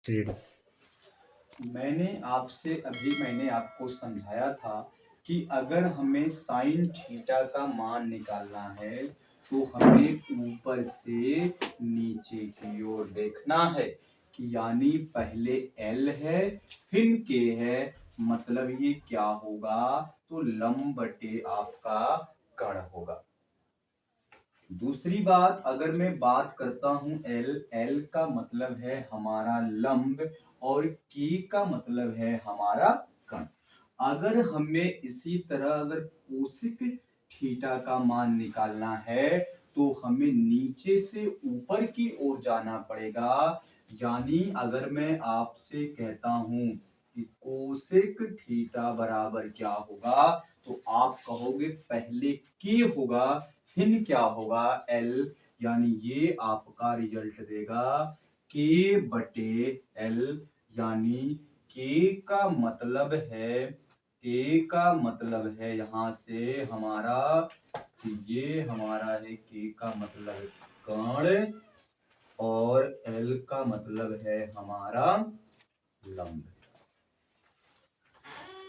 Three. मैंने आपको समझाया था कि अगर हमें साइन थीटा का मान निकालना है तो हमें ऊपर से नीचे की ओर देखना है कि यानी पहले L है फिर K है। मतलब ये क्या होगा, तो लंब बटे आपका कर्ण होगा। दूसरी बात, अगर मैं बात करता हूं एल का मतलब है हमारा लंब और के का मतलब है हमारा कर्ण। अगर हमें इसी तरह अगर कोसिक थीटा का मान निकालना है तो हमें नीचे से ऊपर की ओर जाना पड़ेगा। यानी अगर मैं आपसे कहता हूं कि कोसेक थीटा बराबर क्या होगा, तो आप कहोगे पहले के होगा फिर क्या होगा एल। यानी ये आपका रिजल्ट देगा के बटे एल। यानी के का मतलब है यहां से हमारा, ये हमारा है के का मतलब कर्ण और एल का मतलब है हमारा लंब।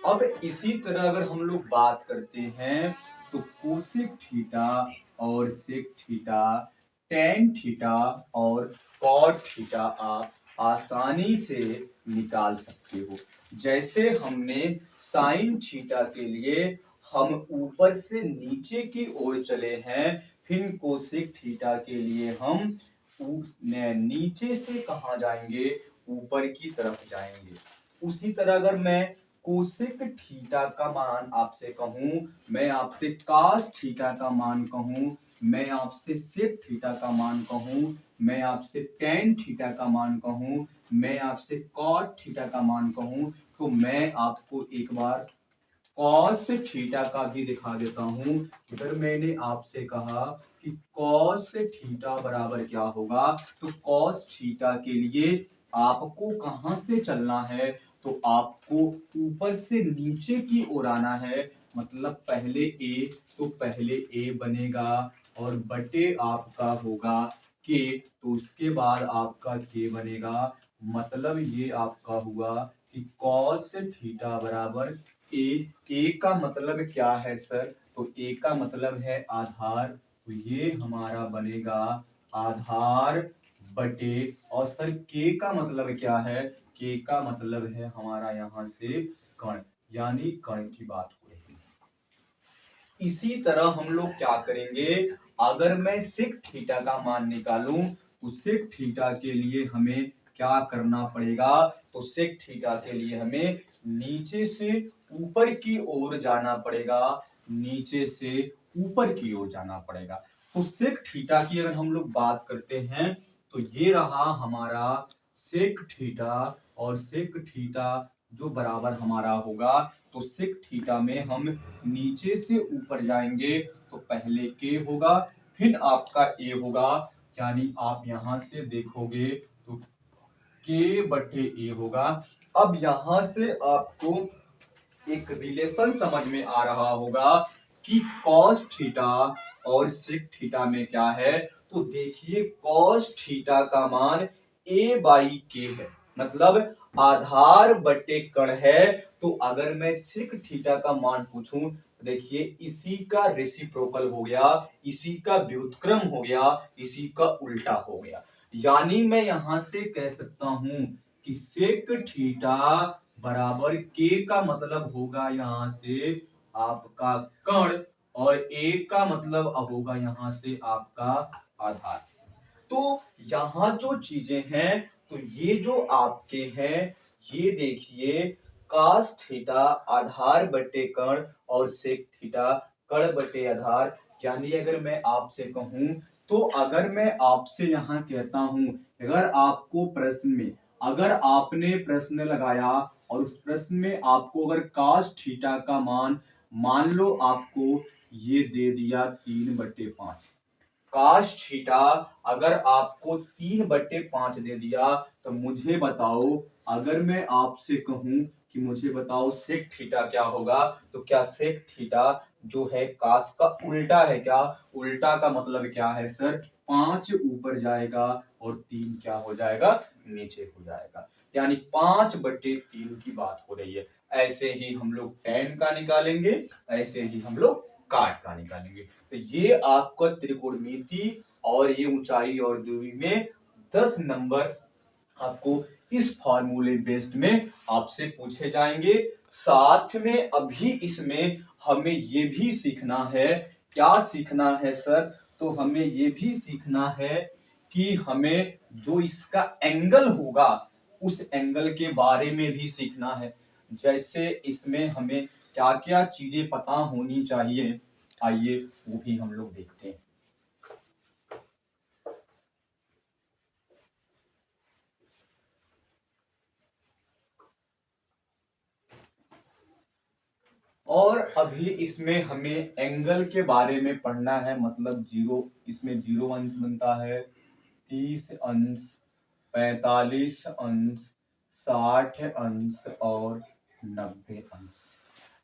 अब इसी तरह अगर हम लोग बात करते हैं तो कोसेक थीटा और सेक थीटा, टेन थीटा और कॉट थीटा आप आसानी से निकाल सकते हो। जैसे हमने साइन थीटा के लिए हम ऊपर से नीचे की ओर चले हैं, फिर कोसेक थीटा के लिए हम नीचे से कहां जाएंगे, ऊपर की तरफ जाएंगे। उसी तरह अगर मैं कोसेक थीटा का मान आपसे कहूं, मैं आपसे कास थीटा का मान कहूं, मैं आपसे सेक थीटा का मान कहूं, मैं आपसे टेन थीटा का मान कहूं, मैं आपसे कॉट थीटा का मान कहूं, तो मैं आपको एक बार कॉस थीटा का भी दिखा देता हूं। अगर मैंने आपसे कहा कि कॉस थीटा बराबर क्या होगा, तो कॉस थीटा के लिए आपको कहां से चलना है, तो आपको ऊपर से नीचे की ओर आना है। मतलब पहले ए, तो पहले ए बनेगा और बटे आपका होगा के, तो उसके बाद आपका के बनेगा। मतलब ये आपका हुआ कि कॉस थीटा बराबर ए का मतलब क्या है सर, तो ए का मतलब है आधार, तो ये हमारा बनेगा आधार बटे, और सर के का मतलब क्या है, के का मतलब है हमारा यहां से कर्ण, यानी कर्ण की बात हो रही है। इसी तरह हम लोग क्या करेंगे, अगर मैं सेक थीटा का मान निकालूं तो सेक थीटा के लिए हमें क्या करना पड़ेगा, तो सेक थीटा के लिए हमें नीचे से ऊपर की ओर जाना पड़ेगा, नीचे से ऊपर की ओर जाना पड़ेगा। तो सेक थीटा की अगर हम लोग बात करते हैं तो ये रहा हमारा सेक थीटा, और सेक थीटा जो बराबर हमारा होगा, तो सेक थीटा में हम नीचे से ऊपर जाएंगे तो पहले के होगा फिर आपका ए होगा। यानी आप यहां से देखोगे तो के बटे ए होगा। अब यहां से आपको एक रिलेशन समझ में आ रहा होगा कि कॉस थीटा और सेक थीटा में क्या है। तो देखिए कॉस थीटा का मान ए बाई के है, मतलब आधार बटे कर्ण है। तो अगर मैं सेक थीटा का मान पूछूं, देखिए इसी का रेसिप्रोकल हो गया, इसी का व्युत्क्रम हो गया, इसी का उल्टा हो गया। यानी मैं यहां से कह सकता हूं कि सेक थीटा बराबर के का मतलब होगा यहां से आपका कर्ण, और ए का मतलब होगा यहां से आपका आधार। तो यहां जो चीजें हैं, तो ये जो आपके हैं, ये देखिए कास थीटा आधार बटे कर्ण और सेक थीटा कर्ण बटे आधार। यानी अगर मैं आपसे कहूं, तो अगर मैं आपसे यहां कहता हूं, अगर आपको प्रश्न में, अगर आपने प्रश्न लगाया और उस प्रश्न में आपको अगर कास थीटा का मान लो आपको ये दे दिया 3/5, काश थीटा अगर आपको 3/5 दे दिया, तो मुझे बताओ, अगर मैं आपसे कहूं कि मुझे बताओ सेक थीटा क्या होगा, तो क्या सेक थीटा जो है काश का उल्टा है क्या, उल्टा का मतलब क्या है सर, 5 ऊपर जाएगा और 3 क्या हो जाएगा, नीचे हो जाएगा। यानी 5/3 की बात हो रही है। ऐसे ही हम लोग tan का निकालेंगे, ऐसे ही हम लोग काट का निकालेंगे। तो ये आपका त्रिकोणमिति और ये ऊंचाई और दूरी में 10 नंबर आपको इस फॉर्मूले बेस्ड में आपसे पूछे जाएंगे। साथ में अभी इसमें हमें ये भी सीखना है। क्या सीखना है सर? तो हमें ये भी सीखना है कि हमें जो इसका एंगल होगा उस एंगल के बारे में भी सीखना है। जैसे इसमें हमें क्या क्या चीजें पता होनी चाहिए, आइए वो भी हम लोग देखते हैं। और अभी इसमें हमें एंगल के बारे में पढ़ना है, मतलब इसमें 0 अंश बनता है, 30 अंश, 45 अंश, 60 अंश और 90 अंश।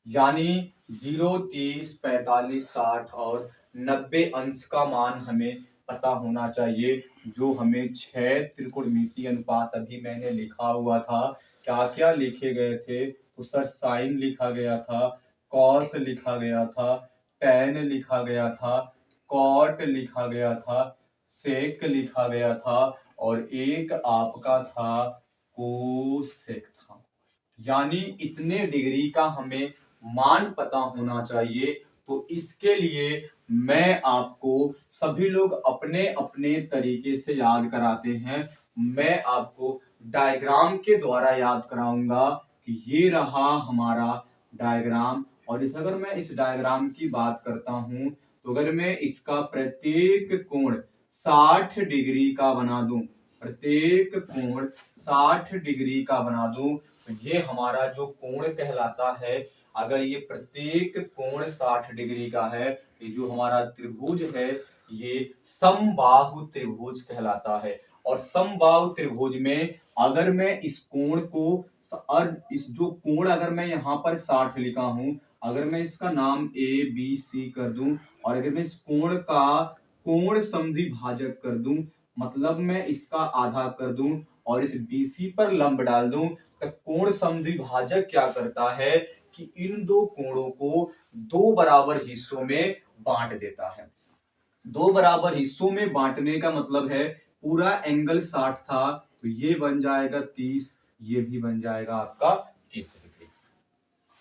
यानी 0, 30, 45, 60 और 90 अंश का मान हमें पता होना चाहिए। जो हमें 6 त्रिकोणमितीय अनुपात अभी मैंने लिखा हुआ था, क्या क्या लिखे गए थे? तो सर साइन लिखा गया था, कॉस लिखा गया था, टैन लिखा गया था, कॉट लिखा गया था, सेक लिखा गया था और एक आपका था कोसेक था। यानी इतने डिग्री का हमें मान पता होना चाहिए। तो इसके लिए मैं आपको, सभी लोग अपने अपने तरीके से याद कराते हैं, मैं आपको डायग्राम के द्वारा याद कराऊंगा कि ये रहा हमारा डायग्राम। और अगर मैं इस डायग्राम की बात करता हूं तो अगर मैं इसका प्रत्येक कोण 60 डिग्री का बना दूं, प्रत्येक कोण 60 डिग्री का बना दूं, तो ये हमारा जो कोण कहलाता है, अगर ये प्रत्येक कोण 60 डिग्री का है, ये जो हमारा त्रिभुज है ये समबाहु त्रिभुज कहलाता है। और समबाहु त्रिभुज में अगर मैं इस कोण को और इस जो कोण अगर मैं यहाँ पर 60 लिखा हूं, अगर मैं इसका नाम ए बी सी कर दूं और अगर मैं इस कोण का कोण समद्वि भाजक कर दूं, मतलब मैं इसका आधा कर दूं और इस BC पर लंब डाल दूं, तो कोण समद्वि भाजक क्या करता है कि इन दो कोणों को दो बराबर हिस्सों में बांट देता है। दो बराबर हिस्सों में बांटने का मतलब है पूरा एंगल 60 था तो ये बन जाएगा 30, ये भी बन जाएगा आपका 30 डिग्री।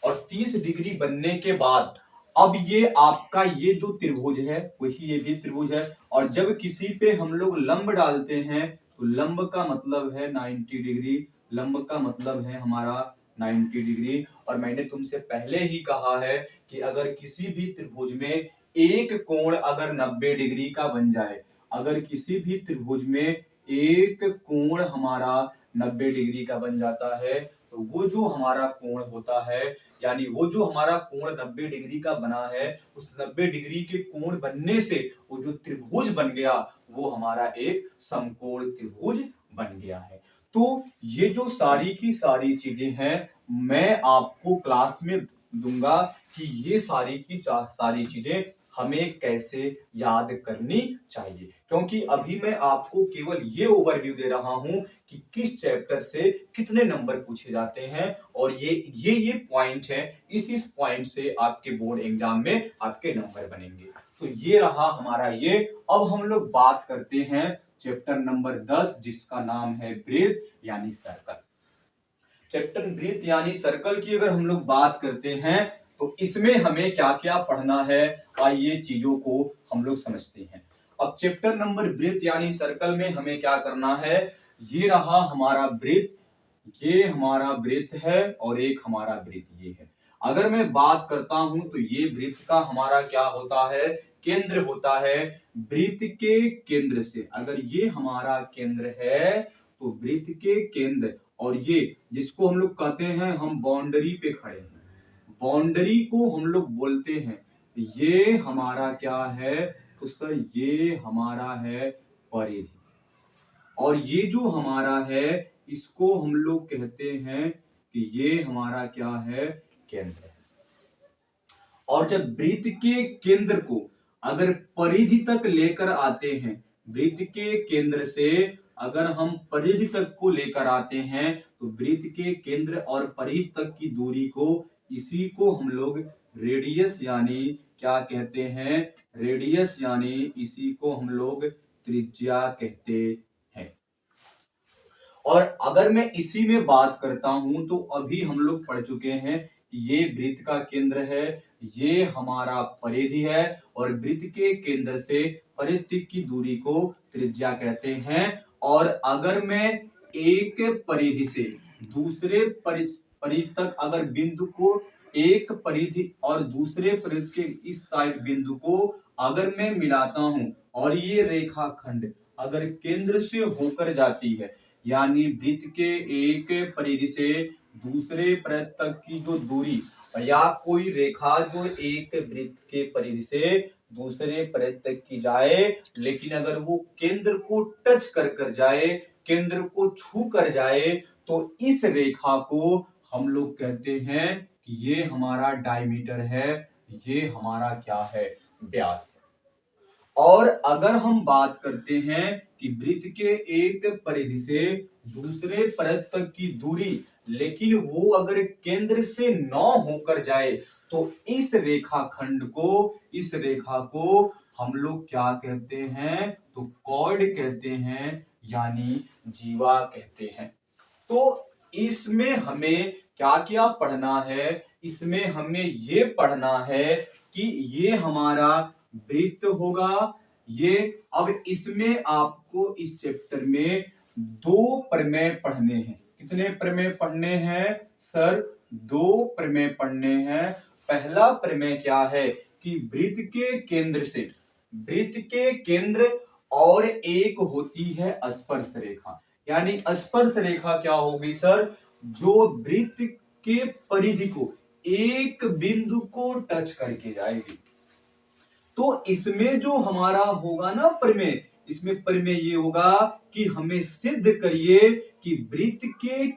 और 30 डिग्री बनने के बाद अब ये आपका ये जो त्रिभुज है वही ये भी त्रिभुज है। और जब किसी पे हम लोग लंब डालते हैं तो लंब का मतलब है 90 डिग्री, लंब का मतलब है हमारा 90 डिग्री। और मैंने तुमसे पहले ही कहा है कि अगर किसी भी त्रिभुज में एक कोण अगर 90 डिग्री का बन जाए, अगर किसी भी त्रिभुज में एक कोण हमारा 90 डिग्री का बन जाता है, तो वो जो हमारा कोण होता है, यानी वो जो हमारा कोण 90 डिग्री का बना है, उस 90 डिग्री के कोण बनने से वो जो त्रिभुज बन गया वो हमारा एक समकोण त्रिभुज बन गया है। तो ये जो सारी की सारी चीजें हैं मैं आपको क्लास में दूंगा कि ये सारी की सारी चीजें हमें कैसे याद करनी चाहिए, क्योंकि अभी मैं आपको केवल ये ओवरव्यू दे रहा हूं कि किस चैप्टर से कितने नंबर पूछे जाते हैं। और ये पॉइंट है, इस पॉइंट से आपके बोर्ड एग्जाम में आपके नंबर बनेंगे। तो ये रहा हमारा ये। अब हम लोग बात करते हैं चैप्टर नंबर 10 जिसका नाम है वृत्त यानी सर्कल। चैप्टर वृत्त यानी सर्कल की अगर हम लोग बात करते हैं तो इसमें हमें क्या क्या पढ़ना है, आइए चीजों को हम लोग समझते हैं। अब चैप्टर नंबर वृत्त यानी सर्कल में हमें क्या करना है, ये रहा हमारा वृत्त, ये हमारा वृत्त है और एक हमारा वृत्त ये है। अगर मैं बात करता हूं तो ये वृत्त का हमारा क्या होता है, केंद्र होता है। वृत्त के केंद्र से, अगर ये हमारा केंद्र है तो वृत्त के केंद्र और ये जिसको हम लोग कहते हैं हम बाउंड्री पे खड़े हैं, बाउंड्री को हम लोग बोलते हैं, ये हमारा क्या है, तो सर ये हमारा है परिधि। और ये जो हमारा है इसको हम लोग कहते हैं कि ये हमारा क्या है, केंद्र है। और जब वृत्त के केंद्र को अगर परिधि तक लेकर आते हैं, वृत्त के केंद्र से अगर हम परिधि तक को लेकर आते हैं तो वृत्त के केंद्र और परिधि तक की दूरी को, इसी को हम लोग रेडियस यानी क्या कहते हैं, रेडियस यानी इसी को हम लोग त्रिज्या कहते हैं। और अगर मैं इसी में बात करता हूं तो अभी हम लोग पढ़ चुके हैं कि ये वृत्त का केंद्र है, ये हमारा परिधि है, और वृत्त के केंद्र से परिधि की दूरी को त्रिज्या कहते हैं। और अगर मैं एक परिधि से दूसरे परिधि तक अगर बिंदु को, एक परिधि और दूसरे परिधि के इस साइड बिंदु को अगर मैं मिलाता हूं और ये रेखाखंड अगर केंद्र से होकर जाती है, यानी वृत्त के एक परिधि से दूसरे परिधि तक की जो दूरी, या कोई रेखा जो एक वृत्त के परिधि से दूसरे परिधि तक की जाए, लेकिन अगर वो केंद्र को टच कर जाए, केंद्र को छू कर जाए, तो इस रेखा को हम लोग कहते हैं कि ये हमारा डायमीटर है, ये हमारा क्या है, व्यास। और अगर हम बात करते हैं कि वृत्त के एक परिधि से दूसरे परिधि तक की दूरी, लेकिन वो अगर केंद्र से न होकर जाए, तो इस रेखाखंड को, इस रेखा को हम लोग क्या कहते हैं, तो कॉर्ड कहते हैं, यानी जीवा कहते हैं। तो इसमें हमें क्या क्या पढ़ना है, इसमें हमें ये पढ़ना है कि ये हमारा वृत्त होगा। ये अब इसमें आपको इस चैप्टर में 2 प्रमेय पढ़ने हैं। कितने प्रमेय पढ़ने हैं सर? 2 प्रमेय पढ़ने हैं। पहला प्रमेय क्या है कि वृत्त के केंद्र से, वृत्त के केंद्र और एक होती है स्पर्श रेखा, यानी स्पर्श रेखा क्या होगी सर? जो वृत्त के परिधि को एक बिंदु को टच करके जाएगी। तो इसमें जो हमारा होगा ना प्रमेय, इसमें प्रमेय ये होगा कि हमें सिद्ध करिए कि वृत्त के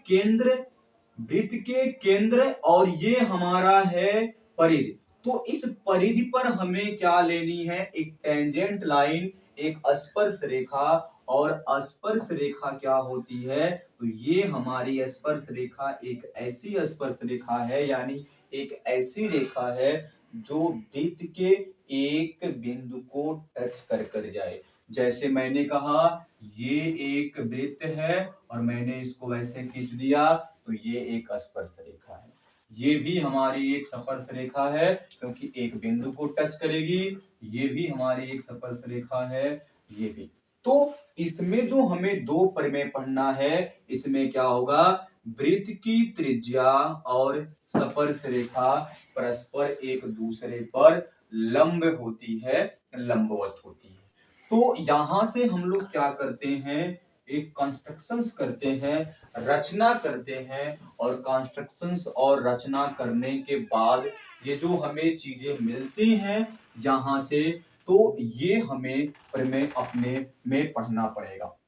केंद्र और ये हमारा है परिधि। तो इस परिधि पर हमें क्या लेनी है? एक टेंजेंट लाइन, एक स्पर्श रेखा। और स्पर्श रेखा क्या होती है? तो ये हमारी स्पर्श रेखा एक ऐसी स्पर्श रेखा है, यानी एक ऐसी रेखा है जो वृत्त के एक बिंदु को टच कर जाए। जैसे मैंने कहा ये एक वृत्त है और मैंने इसको वैसे खींच दिया, तो ये एक स्पर्श रेखा है। ये भी हमारी एक स्पर्श रेखा है क्योंकि एक बिंदु को टच करेगी। ये भी हमारी एक स्पर्श रेखा है, ये भी। तो इसमें जो हमें 2 प्रमेय पढ़ना है, इसमें क्या होगा? वृत्त की त्रिज्या और स्पर्श रेखा परस्पर एक दूसरे पर लंब होती है, लंबवत होती है। तो यहां से हम लोग क्या करते हैं? एक कंस्ट्रक्शंस करते हैं, रचना करते हैं। और कंस्ट्रक्शंस और रचना करने के बाद ये जो हमें चीजें मिलती हैं यहां से, तो ये हमें प्रमेय अपने में पढ़ना पड़ेगा।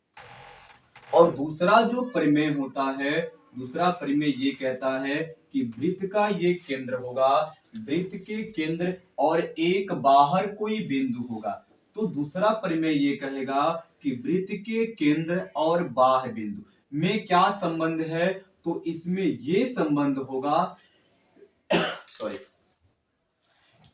और दूसरा जो प्रमेय होता है, दूसरा प्रमेय ये कहता है कि वृत्त का ये केंद्र होगा, वृत्त के केंद्र और एक बाहर कोई बिंदु होगा। तो दूसरा प्रमेय ये कहेगा कि वृत्त के केंद्र और बाह्य बिंदु में क्या संबंध है? तो इसमें ये संबंध होगा सॉरी,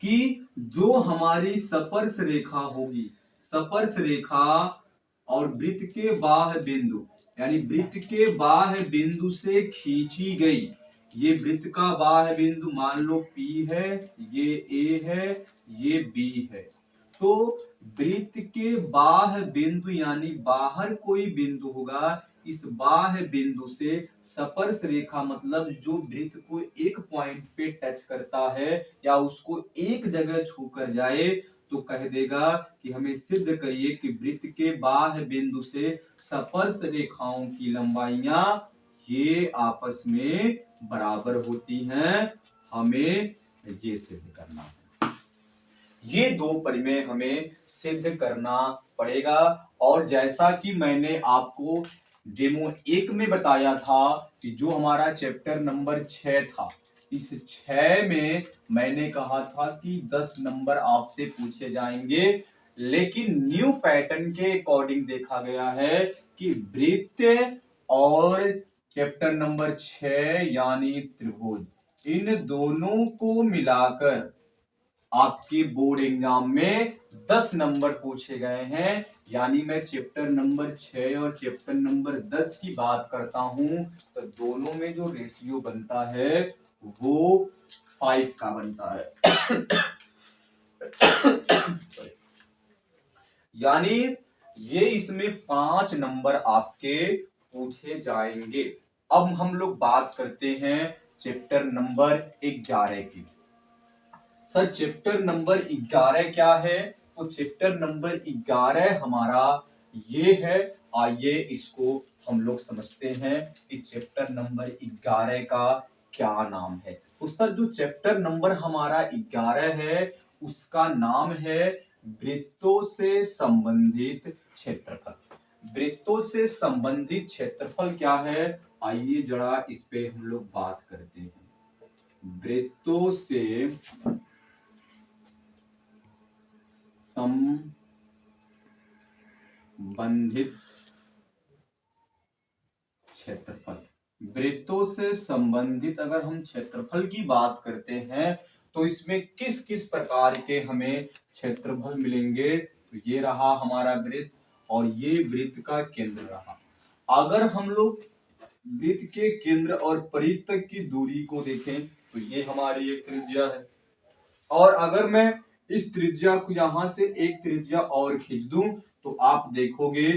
कि जो हमारी स्पर्श रेखा होगी, स्पर्श रेखा और वृत्त के बाह्य बिंदु, यानी वृत्त के बाह्य बिंदु से खींची गई, ये वृत्त का बाह्य बिंदु मान लो P है, ये A है, ये B है। तो वृत्त के बाह्य बिंदु यानी बाहर कोई बिंदु होगा, इस बाह्य बिंदु से स्पर्श रेखा मतलब जो वृत्त को एक पॉइंट पे टच करता है या उसको एक जगह छू कर जाए, तो कह देगा कि हमें सिद्ध करिए कि वृत्त के बाह्य बिंदु से स्पर्श रेखाओं की लंबाइयां ये आपस में बराबर होती हैं। हमें ये सिद्ध करना है। ये 2 प्रमेय हमें सिद्ध करना पड़ेगा। और जैसा कि मैंने आपको डेमो 1 में बताया था कि जो हमारा चैप्टर नंबर 6 था, इस 6 में मैंने कहा था कि 10 नंबर आपसे पूछे जाएंगे लेकिन न्यू पैटर्न के अकॉर्डिंग देखा गया है कि वृत्त और चैप्टर नंबर 6 यानी त्रिभुज, इन दोनों को मिलाकर आपके बोर्ड एग्जाम में 10 नंबर पूछे गए हैं। यानी मैं चैप्टर नंबर 6 और चैप्टर नंबर 10 की बात करता हूं तो दोनों में जो रेशियो बनता है वो 5 का बनता है। यानी ये इसमें 5 नंबर आपके पूछे जाएंगे। अब हम लोग बात करते हैं चैप्टर नंबर 11 की। सर चैप्टर नंबर 11 क्या है? तो चैप्टर नंबर 11 हमारा ये है। आइए इसको हम लोग समझते हैं कि चैप्टर नंबर 11 का क्या नाम है। तो सर जो चैप्टर नंबर हमारा 11 है उसका नाम है वृत्तों से संबंधित क्षेत्रफल। वृत्तों से संबंधित क्षेत्रफल क्या है? आइए जरा इस पे हम लोग बात करते हैं। वृत्तों से संबंधित क्षेत्रफल। वृत्तों से संबंधित अगर हम क्षेत्रफल की बात करते हैं तो इसमें किस किस प्रकार के हमें क्षेत्रफल मिलेंगे? तो ये रहा हमारा वृत्त और ये वृत्त का केंद्र रहा। अगर हम लोग वृत्त के केंद्र और परिध तक की दूरी को देखें तो ये हमारी एक त्रिज्या है। और अगर मैं इस त्रिज्या को यहां से एक त्रिज्या और खींच दूं तो आप देखोगे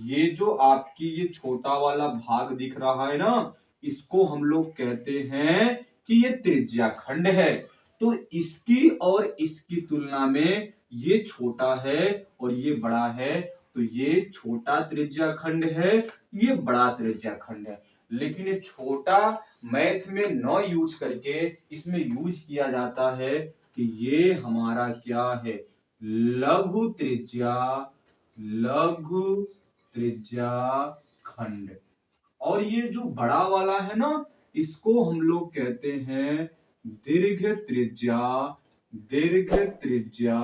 ये जो आपकी ये छोटा वाला भाग दिख रहा है ना, इसको हम लोग कहते हैं कि ये त्रिज्या खंड है। तो इसकी और इसकी तुलना में ये छोटा है और ये बड़ा है, तो ये छोटा त्रिज्या खंड है, ये बड़ा त्रिज्या खंड है। लेकिन ये छोटा मैथ में न यूज करके इसमें यूज किया जाता है कि ये हमारा क्या है? लघु त्रिज्या, लघु त्रिज्या खंड। और ये जो बड़ा वाला है ना, इसको हम लोग कहते हैं दीर्घ त्रिज्या, दीर्घ त्रिज्या,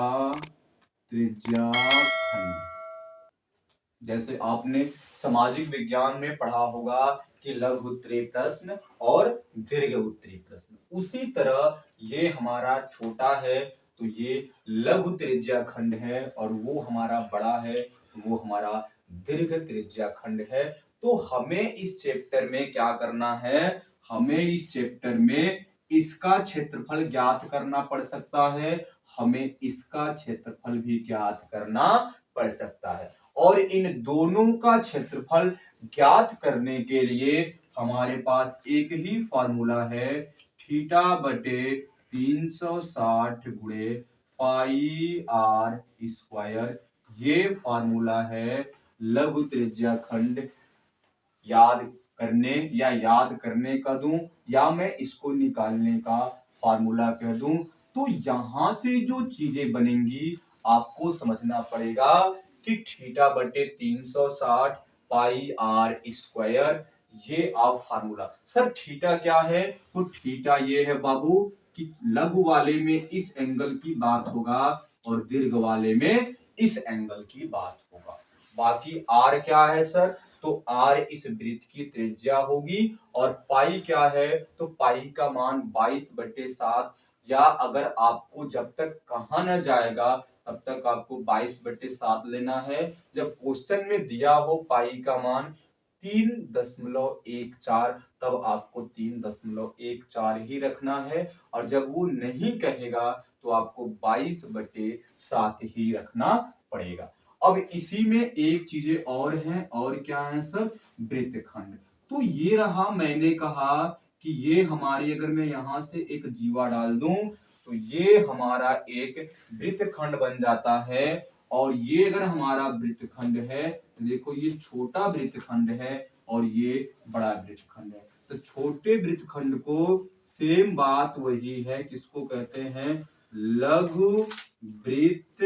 त्रिज्या खंड। जैसे आपने सामाजिक विज्ञान में पढ़ा होगा कि लघु उत्तरीय प्रश्न और दीर्घ उत्तरीय प्रश्न, उसी तरह ये हमारा छोटा है तो ये लघु त्रिज्या खंड है और वो हमारा बड़ा है तो वो हमारा दीर्घ त्रिज्या खंड है। तो हमें इस चैप्टर में क्या करना है? हमें इस चैप्टर में इसका क्षेत्रफल ज्ञात करना पड़ सकता है, हमें इसका क्षेत्रफल भी ज्ञात करना पड़ सकता है। और इन दोनों का क्षेत्रफल ज्ञात करने के लिए हमारे पास एक ही फॉर्मूला है, थीटा बटे 360 गुणे पाई आर स्क्वायर। ये फॉर्मूला है लघु त्रिज्या खंड याद करने या याद करने का दूं या मैं इसको निकालने का फॉर्मूला कह दूं। तो यहां से जो चीजें बनेंगी आपको समझना पड़ेगा कि थीटा बटे 360 पाई आर स्क्वायर, ये आप फार्मूला। सर थीटा क्या है? तो थीटा ये है बाबू कि लघु वाले में इस एंगल की बात होगा और दीर्घ वाले में इस एंगल की बात होगा। बाकी आर क्या है सर? तो आर इस वृत्त की त्रिज्या होगी। और पाई क्या है? तो पाई का मान 22/7, या अगर आपको जब तक कहा न जाएगा तब तक आपको 22/7 लेना है। जब क्वेश्चन में दिया हो पाई का मान 3.14 तब आपको 3.14 ही रखना है, और जब वो नहीं कहेगा तो आपको 22/7 ही रखना पड़ेगा। अब इसी में एक चीजें और हैं, और क्या है सर? वृत्तखंड। तो ये रहा, मैंने कहा कि ये हमारी, अगर मैं यहां से एक जीवा डाल दूं तो ये हमारा एक वृत्तखंड बन जाता है। और ये अगर हमारा वृत्तखंड है तो देखो ये छोटा वृत्तखंड है और ये बड़ा वृत्तखंड है। तो छोटे वृत्तखंड को सेम बात वही है, किसको कहते हैं? लघु वृत्त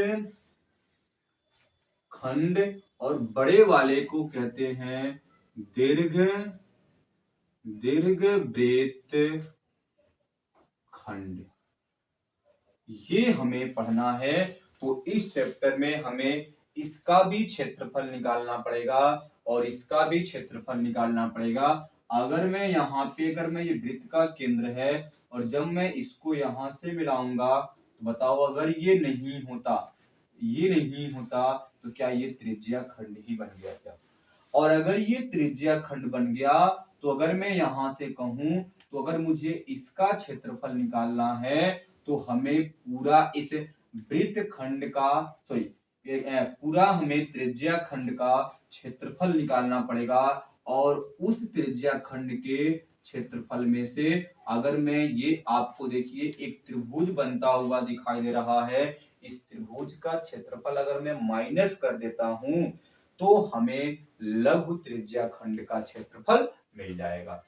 खंड। और बड़े वाले को कहते हैं दीर्घ, दीर्घ वृत्त खंड। ये हमें पढ़ना है। तो इस चैप्टर में हमें इसका भी क्षेत्रफल निकालना पड़ेगा और इसका भी क्षेत्रफल निकालना पड़ेगा। अगर मैं यहाँ पे ये वृत्त का केंद्र है और जब मैं इसको यहाँ से मिलाऊंगा तो बताओ, अगर ये नहीं होता तो क्या ये त्रिज्या खंड ही बन गया क्या? और अगर ये त्रिज्या खंड बन गया तो अगर मैं यहां से कहूं तो अगर मुझे इसका क्षेत्रफल निकालना है तो हमें पूरा इस वृत्त खंड का पूरा हमें त्रिज्या खंड का क्षेत्रफल निकालना पड़ेगा। और उस त्रिज्या खंड के क्षेत्रफल में से अगर मैं ये आपको देखिए एक त्रिभुज बनता हुआ दिखाई दे रहा है, इस त्रिभुज का क्षेत्रफल अगर मैं माइनस कर देता हूं तो हमें लघु त्रिज्या खंड का क्षेत्रफल मिल जाएगा।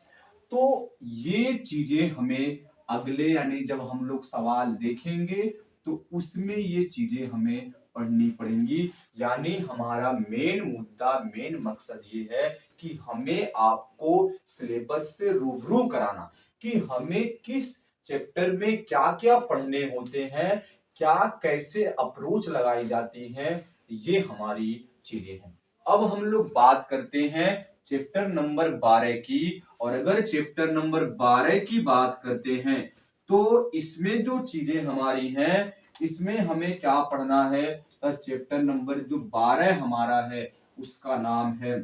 तो ये चीजें हमें अगले यानी जब हम लोग सवाल देखेंगे तो उसमें ये चीजें हमें पढ़नी पड़ेंगी। यानी हमारा मेन मुद्दा, मेन मकसद ये है कि हमें आपको सिलेबस से रूबरू कराना कि हमें किस चैप्टर में क्या क्या पढ़ने होते हैं, क्या कैसे अप्रोच लगाई जाती है, ये हमारी चीजें हैं। अब हम लोग बात करते हैं चैप्टर नंबर 12 की। और अगर चैप्टर नंबर 12 की बात करते हैं तो इसमें जो चीजें हमारी हैं, इसमें हमें क्या पढ़ना है? चैप्टर नंबर जो 12 हमारा है उसका नाम है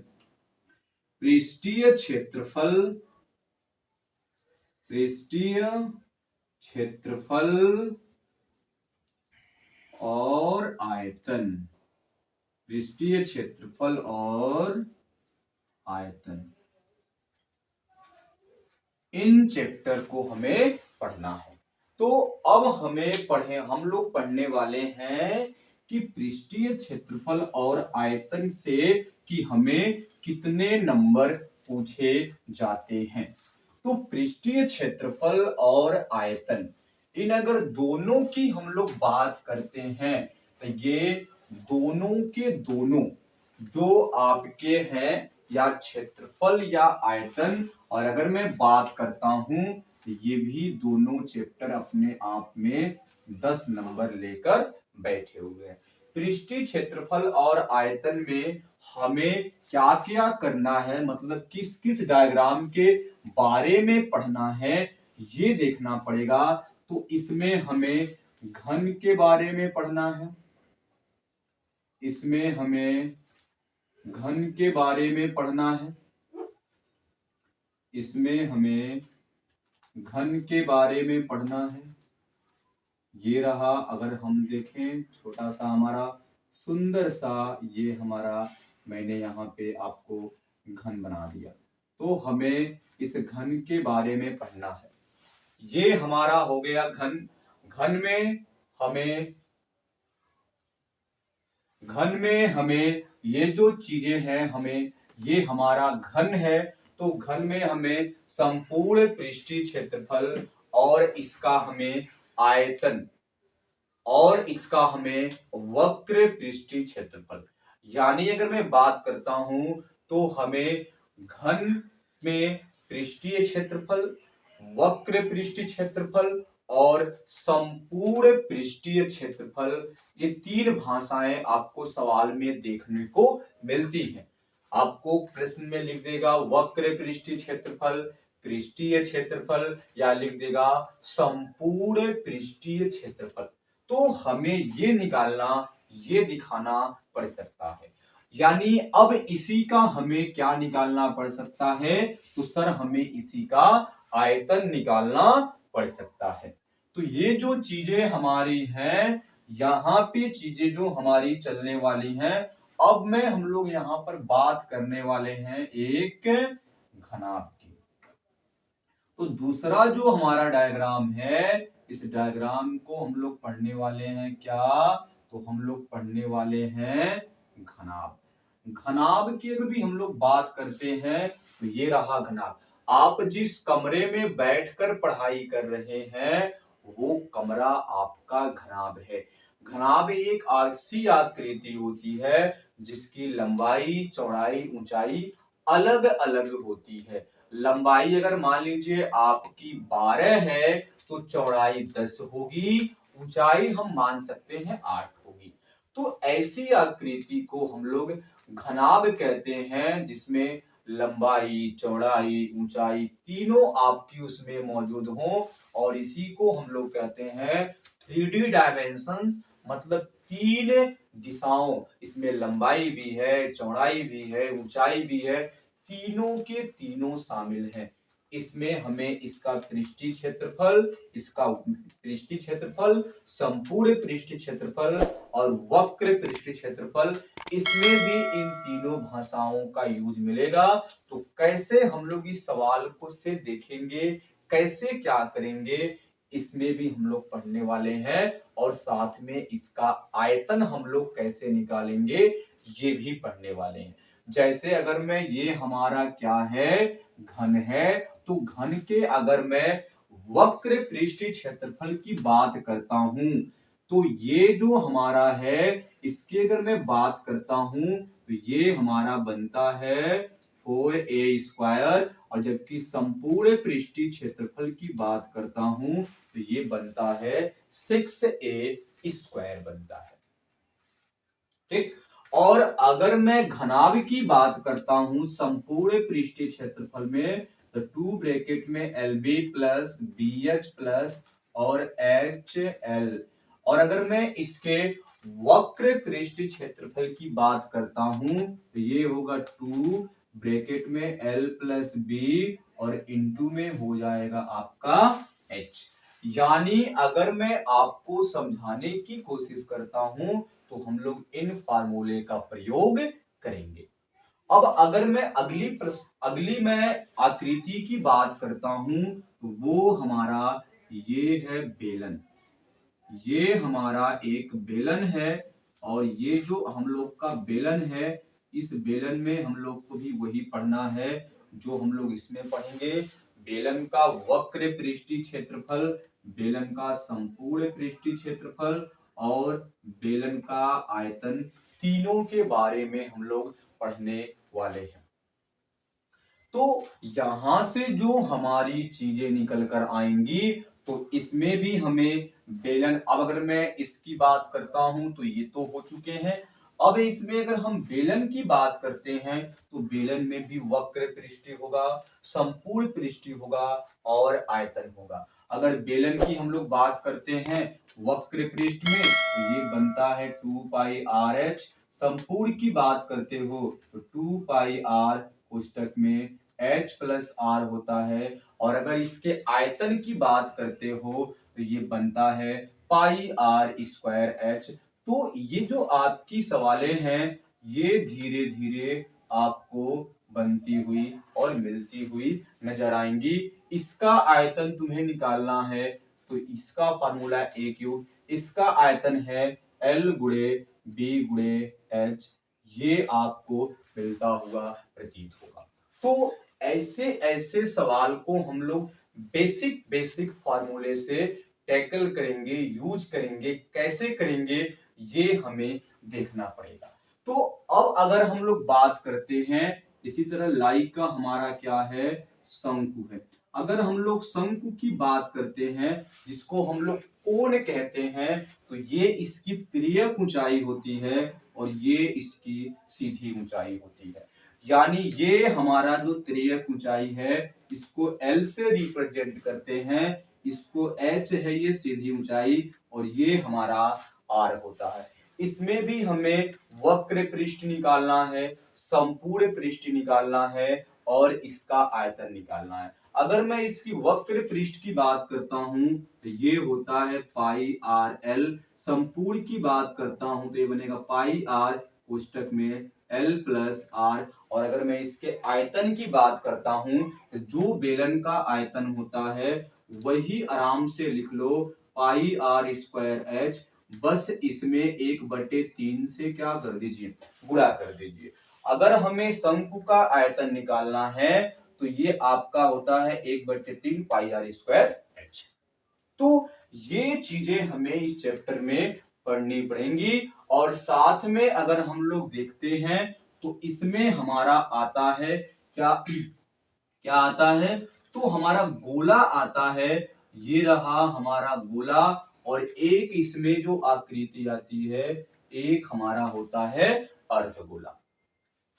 पृष्ठीय क्षेत्रफल, पृष्ठीय क्षेत्रफल और आयतन, पृष्ठीय क्षेत्रफल और आयतन। इन चैप्टर को हमें पढ़ना है। तो अब हम लोग पढ़ने वाले हैं कि पृष्ठीय क्षेत्रफल और आयतन से कि हमें कितने नंबर पूछे जाते हैं। तो पृष्ठीय क्षेत्रफल और आयतन, इन अगर दोनों की हम लोग बात करते हैं तो ये दोनों के दोनों जो आपके हैं या क्षेत्रफल या आयतन, और अगर मैं बात करता हूं तो ये भी दोनों चैप्टर अपने आप में 10 नंबर लेकर बैठे हुए हैं। पृष्ठीय क्षेत्रफल और आयतन में हमें क्या क्या करना है, मतलब किस किस डायग्राम के बारे में पढ़ना है, ये देखना पड़ेगा। तो इसमें हमें घन के बारे में पढ़ना है, इसमें हमें घन के बारे में पढ़ना है, इसमें हमें घन के बारे में पढ़ना है। ये रहा, अगर हम देखें छोटा सा हमारा सुंदर सा ये हमारा मैंने यहाँ पे आपको घन बना दिया। तो हमें इस घन के बारे में पढ़ना है। ये हमारा हो गया घन। घन में हमें ये जो चीजें हैं, हमें ये हमारा घन है। तो घन में हमें संपूर्ण पृष्ठीय क्षेत्रफल और इसका हमें आयतन और इसका हमें वक्र पृष्ठीय क्षेत्रफल, यानी अगर मैं बात करता हूं तो हमें घन में पृष्ठीय क्षेत्रफल, वक्र पृष्ठीय क्षेत्रफल और संपूर्ण पृष्ठीय क्षेत्रफल, ये तीन भाषाएं आपको सवाल में देखने को मिलती हैं। आपको प्रश्न में लिख देगा वक्र पृष्ठीय क्षेत्रफल, पृष्ठीय क्षेत्रफल, या लिख देगा संपूर्ण पृष्ठीय क्षेत्रफल। तो हमें ये निकालना, ये दिखाना पड़ सकता है। यानी अब इसी का हमें क्या निकालना पड़ सकता है? तो सर हमें इसी का आयतन निकालना पड़ सकता है। तो ये जो चीजें हमारी हैं, यहाँ पे चीजें जो हमारी चलने वाली हैं। अब हम लोग यहाँ पर बात करने वाले हैं एक घनाभ की। तो दूसरा जो हमारा डायग्राम है, इस डायग्राम को हम लोग पढ़ने वाले हैं क्या? तो हम लोग पढ़ने वाले हैं घनाभ। घनाभ की अगर भी हम लोग बात करते हैं तो ये रहा घनाभ। आप जिस कमरे में बैठकर पढ़ाई कर रहे हैं वो कमरा आपका घनाभ है। घनाभ एक ऐसी आकृति होती है जिसकी लंबाई, चौड़ाई, ऊंचाई अलग अलग होती है। लंबाई अगर मान लीजिए आपकी 12 है तो चौड़ाई 10 होगी, ऊंचाई हम मान सकते हैं 8 होगी। तो ऐसी आकृति को हम लोग घनाभ कहते हैं, जिसमें लंबाई, चौड़ाई, ऊंचाई तीनों आपकी उसमें मौजूद हो, और इसी को हम लोग कहते हैं 3D डायमेंशंस, मतलब तीन दिशाओं, इसमें लंबाई भी है, चौड़ाई भी है, ऊंचाई भी है, तीनों के तीनों शामिल हैं। इसमें हमें इसका पृष्ठीय क्षेत्रफल, इसका पृष्ठीय क्षेत्रफल, संपूर्ण पृष्ठीय क्षेत्रफल और वक्र पृष्ठीय क्षेत्रफल, इसमें भी इन तीनों भाषाओं का यूज मिलेगा। तो कैसे हम लोग इस सवाल को से देखेंगे, कैसे क्या करेंगे, इसमें भी हम लोग पढ़ने वाले हैं, और साथ में इसका आयतन हम लोग कैसे निकालेंगे ये भी पढ़ने वाले हैं। जैसे अगर मैं, ये हमारा क्या है, घन है, तो घन के अगर मैं वक्र पृष्ठीय क्षेत्रफल की बात करता हूं, तो ये जो हमारा है, इसकी अगर मैं बात करता हूं तो ये हमारा बनता है 4a², और जबकि संपूर्ण पृष्ठीय क्षेत्रफल की बात करता हूं तो ये बनता है 6a² बनता है। ठीक। और अगर मैं घनाभ की बात करता हूं संपूर्ण पृष्ठीय क्षेत्रफल में, तो 2 ब्रैकेट में LB प्लस BH प्लस और HL, और अगर मैं इसके वक्र पृष्ठीय क्षेत्रफल की बात करता हूं तो ये होगा 2 ब्रैकेट में L प्लस B और इंटू में हो जाएगा आपका H। यानी अगर मैं आपको समझाने की कोशिश करता हूं तो हम लोग इन फार्मूले का प्रयोग करेंगे। अब अगर मैं अगली मैं आकृति की बात करता हूं तो वो हमारा ये है बेलन। ये हमारा एक बेलन है, और ये जो हम लोग का बेलन है, इस बेलन में हम लोग को भी वही पढ़ना है जो हम लोग इसमें पढ़ेंगे। बेलन का वक्र पृष्ठीय क्षेत्रफल, बेलन का संपूर्ण पृष्ठीय क्षेत्रफल और बेलन का आयतन, तीनों के बारे में हम लोग पढ़ने वाले हैं। तो यहां से जो हमारी चीजें निकल कर आएंगी, तो इसमें भी हमें बेलन, अब अगर मैं इसकी बात करता हूं तो ये तो हो चुके हैं। अब इसमें अगर हम बेलन की बात करते हैं तो बेलन में भी वक्र पृष्ठीय होगा, संपूर्ण पृष्ठीय होगा और आयतन होगा। अगर बेलन की हम लोग बात करते हैं वक्र पृष्ठ में, तो ये बनता है 2πRh। संपूर्ण की बात करते हो तो 2πr कोष्टक में H प्लस R होता है, और अगर इसके आयतन की बात करते हो तो ये बनता है πr²h। तो ये जो आपकी सवालें हैं, ये धीरे धीरे आपको बनती हुई और मिलती हुई नजर आएंगी। इसका आयतन तुम्हें निकालना है तो इसका फार्मूला A³, इसका आयतन है L गुणे B गुणे H, ये आपको मिलता हुआ प्रतीत होगा। तो ऐसे ऐसे सवाल को हम लोग बेसिक फार्मूले से टैकल करेंगे, यूज करेंगे, कैसे करेंगे ये हमें देखना पड़ेगा। तो अब अगर हम लोग बात करते हैं, इसी तरह लाइक का हमारा क्या है, शंकु है। अगर हम लोग शंकु की बात करते हैं, जिसको हम लोग कोण कहते हैं, तो ये इसकी तिर्यक ऊंचाई होती है और ये इसकी सीधी ऊंचाई होती है। यानी ये हमारा जो तिर्यक ऊंचाई है, इसको L से रिप्रेजेंट करते हैं, इसको H है ये सीधी ऊंचाई, और ये हमारा R होता है। इसमें भी हमें वक्र पृष्ठ निकालना है, संपूर्ण पृष्ठ निकालना है और इसका आयतन निकालना है। अगर मैं इसकी वक्र पृष्ठ की बात करता हूं तो ये होता है πRL। संपूर्ण की बात करता हूं तो ये बनेगा πR कोष्टक में L प्लस R, और अगर मैं इसके आयतन की बात करता हूं तो जो बेलन का आयतन होता है वही आराम से लिख लो πR²h। बस इसमें 1/3 से क्या कर दीजिए, गुणा कर दीजिए। अगर हमें शंकु का आयतन निकालना है तो ये आपका होता है 1/3 πR²h। तो ये चीजें हमें इस चैप्टर में पढ़नी पड़ेंगी, और साथ में अगर हम लोग देखते हैं तो इसमें हमारा आता है क्या, क्या आता है, तो हमारा गोला आता है। ये रहा हमारा गोला, और एक इसमें जो आकृति आती है, एक हमारा होता है अर्धगोला।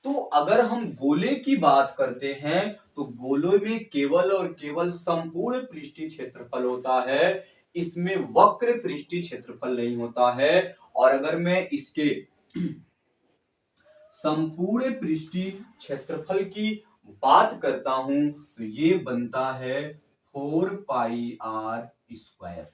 तो अगर हम गोले की बात करते हैं तो गोले में केवल और केवल संपूर्ण पृष्ठीय क्षेत्रफल होता है, इसमें वक्र पृष्ठीय क्षेत्रफल नहीं होता है। और अगर मैं इसके संपूर्ण पृष्ठीय क्षेत्रफल की बात करता हूं तो ये बनता है 4πr²।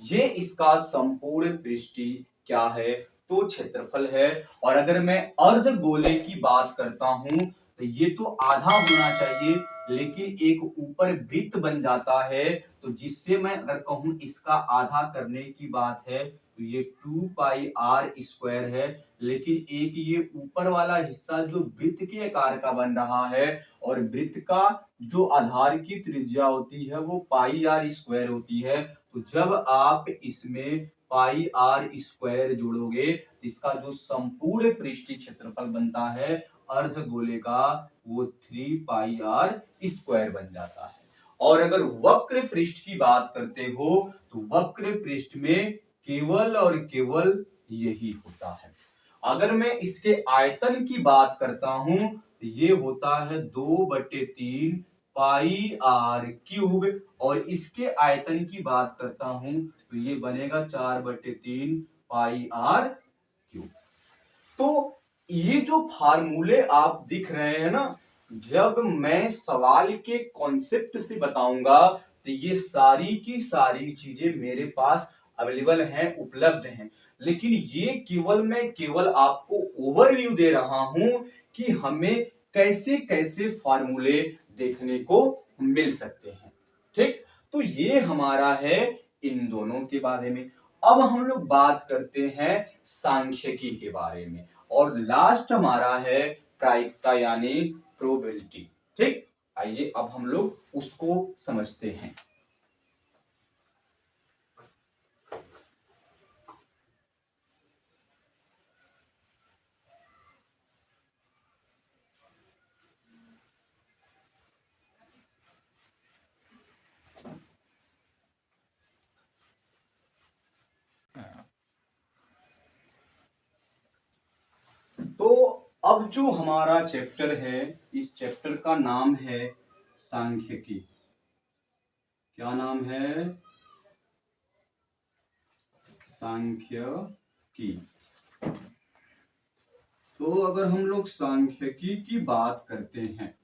ये इसका संपूर्ण पृष्ठीय क्या है तो क्षेत्रफल है। और अगर मैं अर्ध गोले की बात करता हूं तो ये तो आधा होना चाहिए, लेकिन एक ऊपर वृत्त बन जाता है, तो जिससे मैं अगर कहूं इसका आधा करने की बात है तो ये 2πr² है। लेकिन एक ये ऊपर वाला हिस्सा जो वृत्त के आकार का बन रहा है, और वृत्त का जो आधार की त्रिज्या होती है वो πr² होती है। तो जब आप इसमें πr² जोड़ोगे, इसका जो संपूर्ण पृष्ठीय क्षेत्रफल बनता है अर्धगोले का वो 3πr² बन जाता है। और अगर वक्र पृष्ठ की बात करते हो तो वक्र पृष्ठ में केवल और केवल यही होता है। अगर मैं इसके आयतन की बात करता हूं तो ये होता है 2/3 πr³, और इसके आयतन की बात करता हूं तो ये बनेगा 4/3 πr³। तो ये जो फार्मूले आप दिख रहे हैं ना, जब मैं सवाल के कॉन्सेप्ट से बताऊंगा तो ये सारी की सारी चीजें मेरे पास अवेलेबल हैं, उपलब्ध हैं। लेकिन ये मैं केवल आपको ओवरव्यू दे रहा हूं कि हमें कैसे कैसे फार्मूले देखने को मिल सकते हैं। ठीक, तो ये हमारा है इन दोनों के बारे में। अब हम लोग बात करते हैं सांख्यिकी के बारे में, और लास्ट हमारा है प्रायिकता यानी प्रोबेबिलिटी। ठीक, आइए अब हम लोग उसको समझते हैं। तो अब जो हमारा चैप्टर है, इस चैप्टर का नाम है सांख्यिकी। क्या नाम है? सांख्यिकी। तो अगर हम लोग सांख्यिकी की बात करते हैं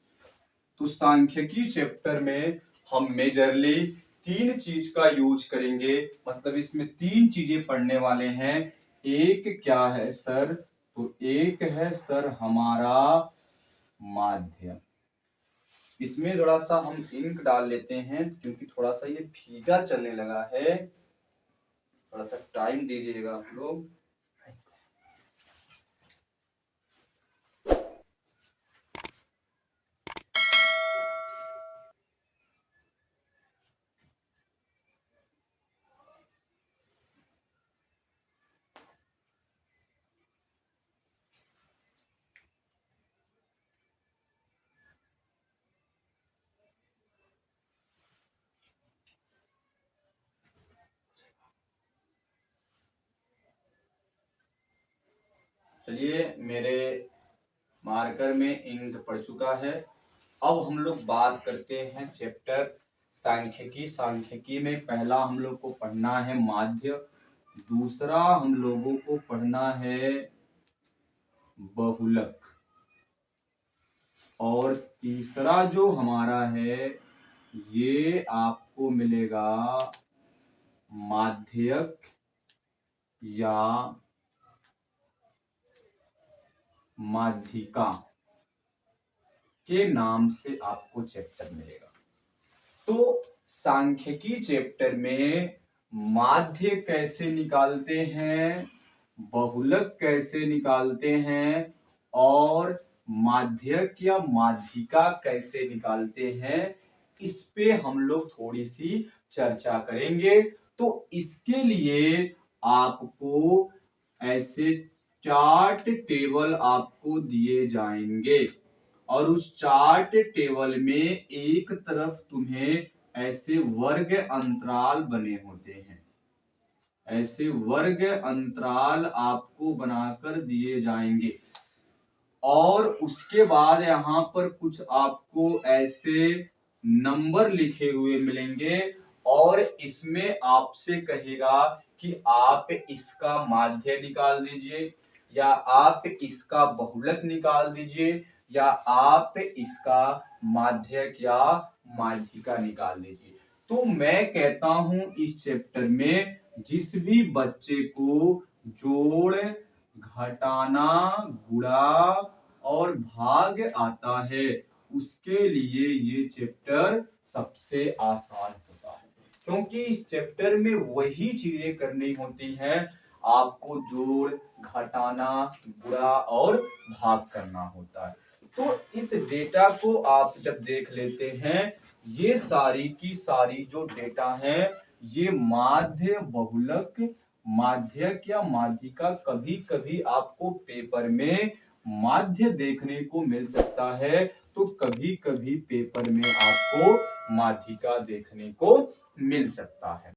तो सांख्यिकी चैप्टर में हम मेजरली 3 चीज का यूज करेंगे, मतलब इसमें 3 चीजें पढ़ने वाले हैं। एक क्या है सर? तो एक है सर हमारा माध्यम। इसमें थोड़ा सा हम इंक डाल लेते हैं क्योंकि थोड़ा सा ये फीका चलने लगा है, थोड़ा सा टाइम दीजिएगा आप लोग। चलिए, मेरे मार्कर में इंक पड़ चुका है। अब हम लोग बात करते हैं चैप्टर सांख्यिकी। सांख्यिकी में पहला हम लोग को पढ़ना है माध्य, दूसरा हम लोगों को पढ़ना है बहुलक, और तीसरा जो हमारा है ये आपको मिलेगा माध्यक या माध्यिका के नाम से आपको चैप्टर मिलेगा। तो सांख्यिकी चैप्टर में माध्य कैसे निकालते हैं, बहुलक कैसे निकालते हैं, और माध्यक या माध्यिका कैसे निकालते हैं, इस पे हम लोग थोड़ी सी चर्चा करेंगे। तो इसके लिए आपको ऐसे चार्ट टेबल आपको दिए जाएंगे, और उस चार्ट टेबल में एक तरफ तुम्हें ऐसे वर्ग अंतराल बने होते हैं। ऐसे वर्ग अंतराल आपको बनाकर दिए जाएंगे और उसके बाद यहाँ पर कुछ आपको ऐसे नंबर लिखे हुए मिलेंगे और इसमें आपसे कहेगा कि आप इसका माध्य निकाल दीजिए या आप इसका बहुलक निकाल दीजिए या आप इसका माध्यक या माध्यिका निकाल दीजिए। तो मैं कहता हूं इस चैप्टर में जिस भी बच्चे को जोड़, घटाना, गुणा और भाग आता है उसके लिए ये चैप्टर सबसे आसान होता है, क्योंकि इस चैप्टर में वही चीजें करनी होती हैं, आपको जोड़, घटाना, गुणा और भाग करना होता है। तो इस डेटा को आप जब देख लेते हैं, ये सारी की सारी जो डेटा है ये माध्य, बहुलक, माध्यक या माध्यिका, कभी कभी आपको पेपर में माध्य देखने को मिल सकता है तो कभी कभी पेपर में आपको माध्यिका देखने को मिल सकता है।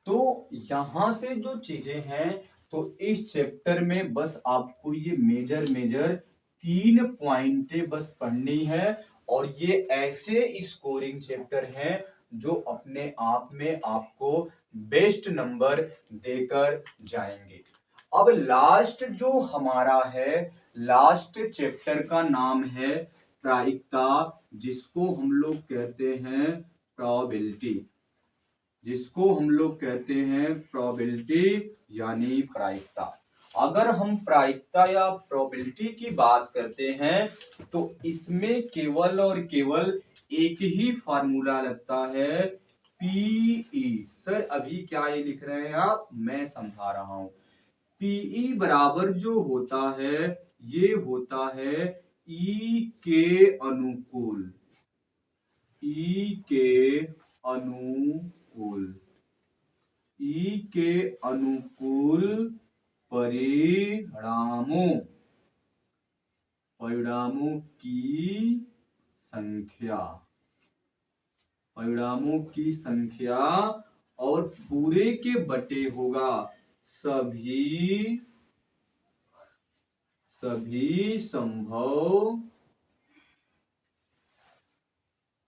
तो यहां से जो चीजें हैं तो इस चैप्टर में बस आपको ये मेजर 3 पॉइंटें बस पढ़नी है और ये ऐसे स्कोरिंग चैप्टर हैं जो अपने आप में आपको बेस्ट नंबर देकर जाएंगे। अब लास्ट जो हमारा है, लास्ट चैप्टर का नाम है प्रायिकता, जिसको हम लोग कहते हैं प्रोबेबिलिटी, जिसको हम लोग कहते हैं प्रोबेबिलिटी यानी प्रायिकता। अगर हम प्रायिकता या प्रोबेबिलिटी की बात करते हैं तो इसमें केवल और केवल एक ही फार्मूला लगता है, पीई। सर अभी क्या ये लिख रहे हैं आप, मैं समझा रहा हूं। पीई बराबर जो होता है ये होता है ई के अनुकूल, ई के अनुकूल, ई के अनुकूल परिणामों, परिणामों की संख्या, परिणामों की संख्या और पूरे के बटे होगा सभी संभव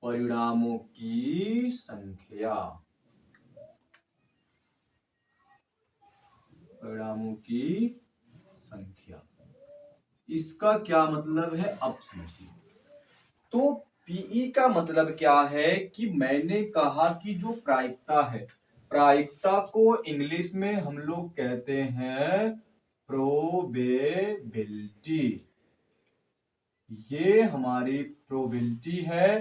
परिणामों की संख्या, परिणामों की संख्या। इसका क्या मतलब है अब समझिए। तो पीई का मतलब क्या है कि मैंने कहा कि जो प्रायिकता है, प्रायिकता को इंग्लिश में हम लोग कहते हैं प्रोबेबिलिटी, ये हमारी प्रोबेबिलिटी है।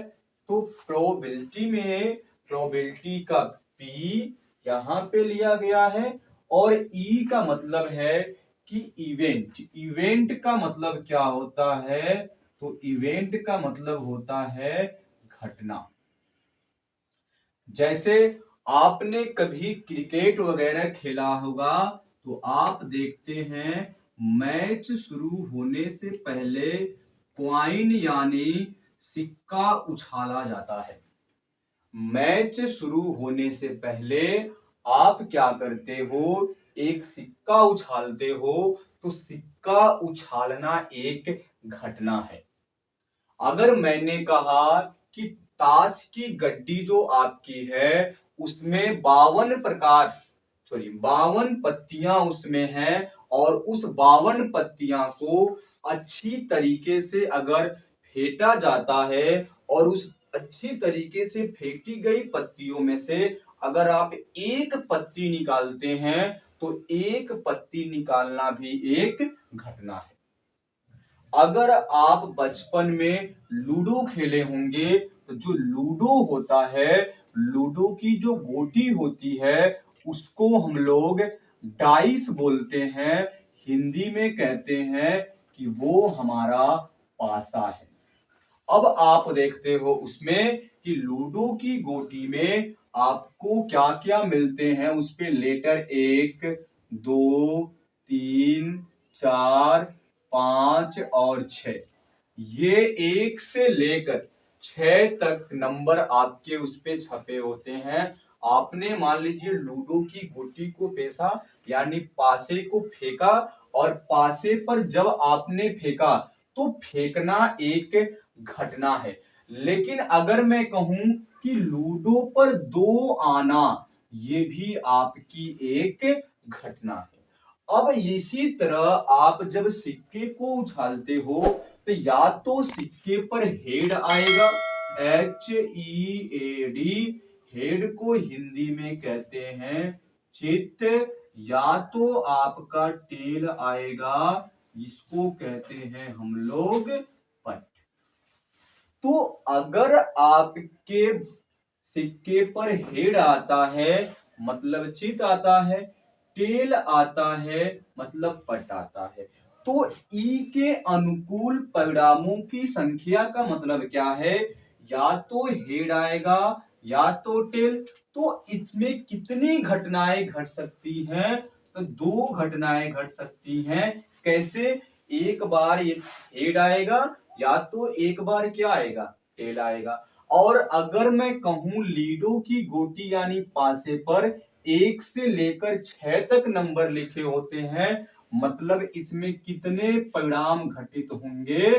तो प्रोबेबिलिटी में प्रोबेबिलिटी का पी यहां पे लिया गया है और ई का मतलब है कि इवेंट, इवेंट का मतलब क्या होता है, तो इवेंट का मतलब होता है घटना। जैसे आपने कभी क्रिकेट वगैरह खेला होगा तो आप देखते हैं मैच शुरू होने से पहले क्वाइन यानी सिक्का उछाला जाता है। मैच शुरू होने से पहले आप क्या करते हो, एक सिक्का उछालते हो, तो सिक्का उछालना एक घटना है। अगर मैंने कहा कि ताश की गड्डी जो आपकी है उसमें 52 पत्तियां उसमें हैं और उस 52 पत्तियां को अच्छी तरीके से अगर फेंटा जाता है और उस अच्छी तरीके से फेंटी गई पत्तियों में से अगर आप एक पत्ती निकालते हैं तो एक पत्ती निकालना भी एक घटना है। अगर आप बचपन में लूडो खेले होंगे तो जो लूडो होता है, लूडो की जो गोटी होती है उसको हम लोग डाइस बोलते हैं, हिंदी में कहते हैं कि वो हमारा पासा है। अब आप देखते हो उसमें कि लूडो की गोटी में आपको क्या क्या मिलते हैं, उस पे लेटर 1, 2, 3, 4, 5 और 6, ये 1 से लेकर 6 तक नंबर आपके उस पे छपे होते हैं। आपने मान लीजिए लूडो की गोटी को पेशा यानी पासे को फेंका, और पासे पर जब आपने फेंका तो फेंकना एक घटना है। लेकिन अगर मैं कहूं कि लूडो पर दो आना, ये भी आपकी एक घटना है। अब इसी तरह आप जब सिक्के को उछालते हो तो या तो सिक्के पर हेड आएगा, HEAD, हेड को हिंदी में कहते हैं चित्त, या तो आपका टेल आएगा, इसको कहते हैं हम लोग पट। तो अगर आपके सिक्के पर हेड आता है मतलब चित आता है, टेल आता है मतलब पट आता है। तो ई के अनुकूल परिणामों की संख्या का मतलब क्या है, या तो हेड आएगा या तो टेल। तो इसमें कितनी घटनाएं घट सकती हैं, तो दो घटनाएं घट सकती हैं। कैसे, एक बार ये हेड आएगा या तो एक बार क्या आएगा, टेल आएगा। और अगर मैं कहूं लीडो की गोटी यानी पासे पर 1 से लेकर 6 तक नंबर लिखे होते हैं, मतलब इसमें कितने परिणाम घटित होंगे,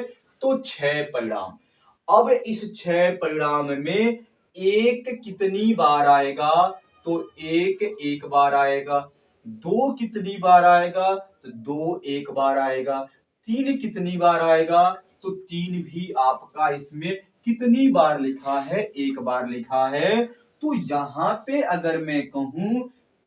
तो 6 परिणाम। अब इस 6 परिणाम में एक कितनी बार आएगा, तो एक एक बार आएगा। दो कितनी बार आएगा, तो दो एक बार आएगा। तीन कितनी बार आएगा, तो तीन भी आपका इसमें कितनी बार लिखा है, एक बार लिखा है। तो यहां पे अगर मैं कहूं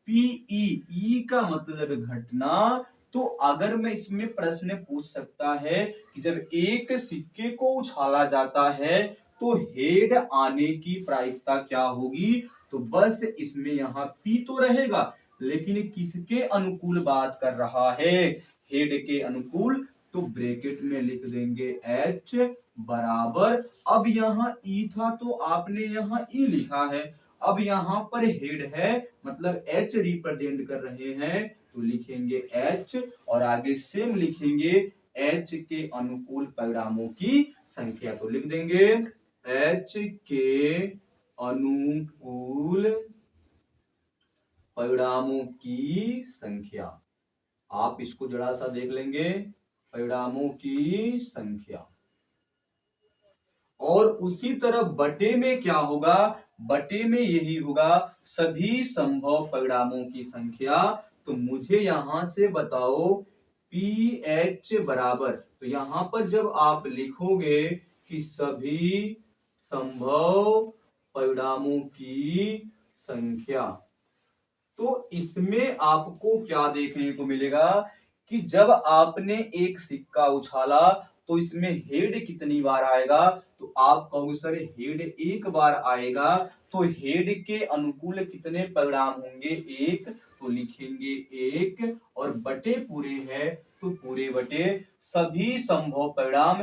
PE का मतलब घटना, तो अगर मैं इसमें प्रश्न पूछ सकता है कि जब एक सिक्के को उछाला जाता है तो हेड आने की प्रायिकता क्या होगी, तो बस इसमें यहाँ P तो रहेगा, लेकिन किसके अनुकूल बात कर रहा है, हेड के अनुकूल। तो ब्रैकेट में लिख देंगे H बराबर, अब यहाँ E था तो आपने यहाँ E लिखा है, अब यहाँ पर हेड है मतलब H रिप्रेजेंट कर रहे हैं, तो लिखेंगे H और आगे सेम लिखेंगे H के अनुकूल परिणामों की संख्या। तो लिख देंगे H के अनुकूल परिणामों की संख्या। आप इसको जरा सा देख लेंगे, परिणामों की संख्या। और उसी तरह बटे में क्या होगा, बटे में यही होगा सभी संभव परिणामों की संख्या। तो मुझे यहां से बताओ PH बराबर, तो यहां पर जब आप लिखोगे कि सभी संभव परिणामों की संख्या, तो इसमें आपको क्या देखने को मिलेगा कि जब आपने एक सिक्का उछाला तो इसमें हेड कितनी बार आएगा, तो आप कहोगे सर हेड एक बार आएगा, तो हेड के अनुकूल कितने परिणाम होंगे, एक, तो लिखेंगे एक, और बटे पूरे है तो पूरे बटे सभी संभव परिणाम